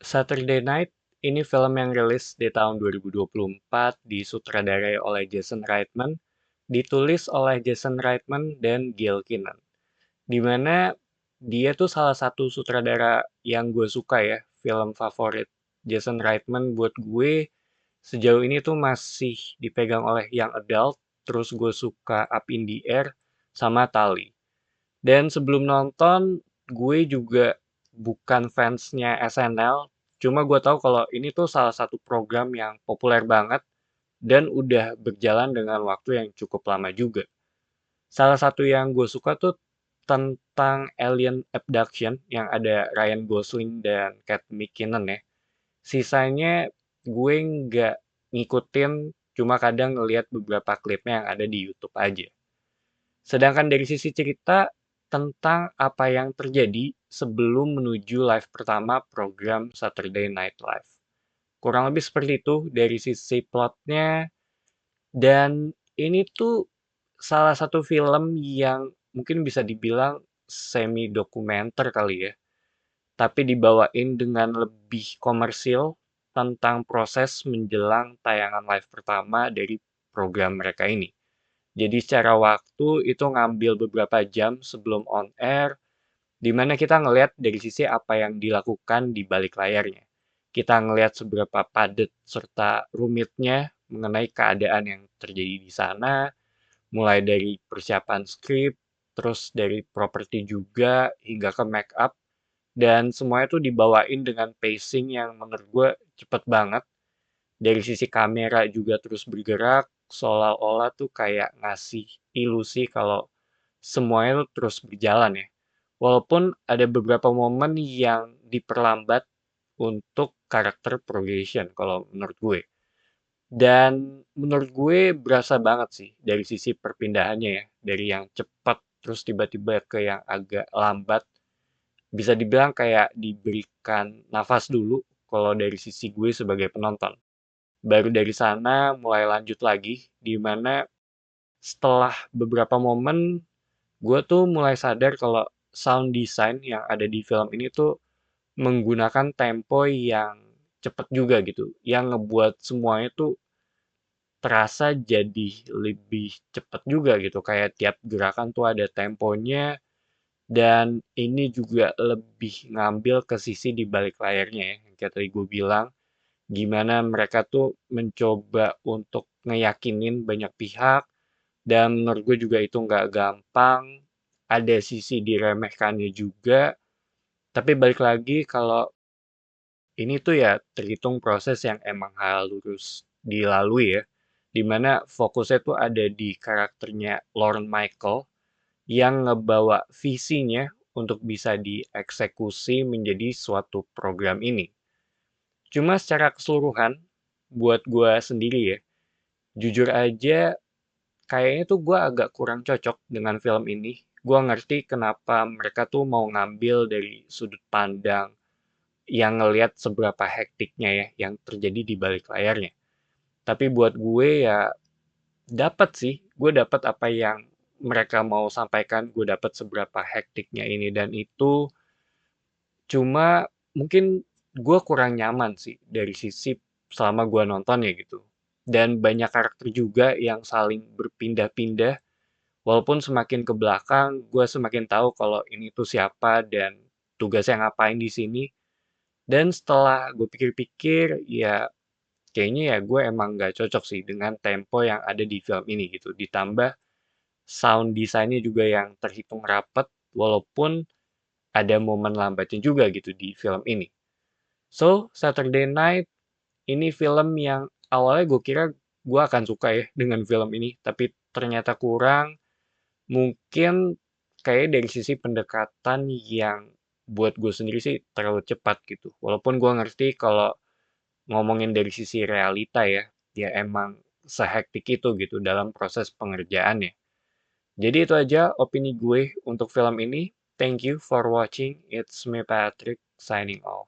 Saturday Night ini film yang rilis di tahun 2024, disutradarai oleh Jason Reitman, ditulis oleh Jason Reitman dan Gail Kinnan. Di mana dia tuh salah satu sutradara yang gue suka ya, film favorit Jason Reitman buat gue sejauh ini tuh masih dipegang oleh Young Adult, terus gue suka Up in the Air, sama Tali. Dan sebelum nonton, gue juga bukan fansnya SNL, cuma gue tahu kalau ini tuh salah satu program yang populer banget dan udah berjalan dengan waktu yang cukup lama juga. Salah satu yang gue suka tuh tentang alien abduction yang ada Ryan Gosling dan Kate McKinnon ya. Sisanya gue nggak ngikutin, cuma kadang ngeliat beberapa klipnya yang ada di YouTube aja. Sedangkan dari sisi cerita tentang apa yang terjadi sebelum menuju live pertama program Saturday Night Live. Kurang lebih seperti itu dari sisi plotnya, dan ini tuh salah satu film yang mungkin bisa dibilang semi dokumenter kali ya, tapi dibawain dengan lebih komersil tentang proses menjelang tayangan live pertama dari program mereka ini. Jadi secara waktu itu ngambil beberapa jam sebelum on air, di mana kita ngelihat dari sisi apa yang dilakukan di balik layarnya. Kita ngelihat seberapa padat serta rumitnya mengenai keadaan yang terjadi di sana, mulai dari persiapan skrip, terus dari properti juga, hingga ke make up, dan semuanya tuh dibawain dengan pacing yang menurut gue cepet banget. Dari sisi kamera juga terus bergerak, seolah-olah tuh kayak ngasih ilusi kalau semuanya tuh terus berjalan ya. Walaupun ada beberapa momen yang diperlambat untuk karakter progression kalau menurut gue. Dan menurut gue berasa banget sih dari sisi perpindahannya ya. Dari yang cepat terus tiba-tiba ke yang agak lambat. Bisa dibilang kayak diberikan nafas dulu kalau dari sisi gue sebagai penonton. Baru dari sana mulai lanjut lagi, di mana setelah beberapa momen, gue tuh mulai sadar kalau sound design yang ada di film ini tuh menggunakan tempo yang cepet juga gitu, yang ngebuat semuanya tuh terasa jadi lebih cepet juga gitu, kayak tiap gerakan tuh ada temponya, dan ini juga lebih ngambil ke sisi di balik layarnya ya, yang kayak tadi gue bilang, gimana mereka tuh mencoba untuk ngeyakinin banyak pihak, dan menurut gue juga itu nggak gampang, ada sisi diremehkannya juga, tapi balik lagi kalau ini tuh ya terhitung proses yang emang harus dilalui ya, dimana fokusnya tuh ada di karakternya Lorne Michael yang ngebawa visinya untuk bisa dieksekusi menjadi suatu program ini. Cuma secara keseluruhan, buat gue sendiri ya, jujur aja kayaknya tuh gue agak kurang cocok dengan film ini. Gue ngerti kenapa mereka tuh mau ngambil dari sudut pandang yang ngelihat seberapa hektiknya ya yang terjadi di balik layarnya. Tapi buat gue ya dapat sih, gue dapat apa yang mereka mau sampaikan, gue dapat seberapa hektiknya ini dan itu. Cuma mungkin gue kurang nyaman sih dari sisi selama gue nonton ya gitu. Dan banyak karakter juga yang saling berpindah-pindah. Walaupun semakin ke belakang, gue semakin tahu kalau ini tuh siapa dan tugasnya ngapain di sini. Dan setelah gue pikir-pikir, ya kayaknya ya gue emang nggak cocok sih dengan tempo yang ada di film ini gitu. Ditambah sound desainnya juga yang terhitung rapet, walaupun ada momen lambatnya juga gitu di film ini. So, Saturday Night ini film yang awalnya gue kira gue akan suka ya dengan film ini, tapi ternyata kurang. Mungkin kayak dari sisi pendekatan yang buat gue sendiri sih terlalu cepat gitu. Walaupun gue ngerti kalau ngomongin dari sisi realita ya, ya emang sehektik itu gitu dalam proses pengerjaannya. Jadi itu aja opini gue untuk film ini. Thank you for watching. It's me Patrick signing off.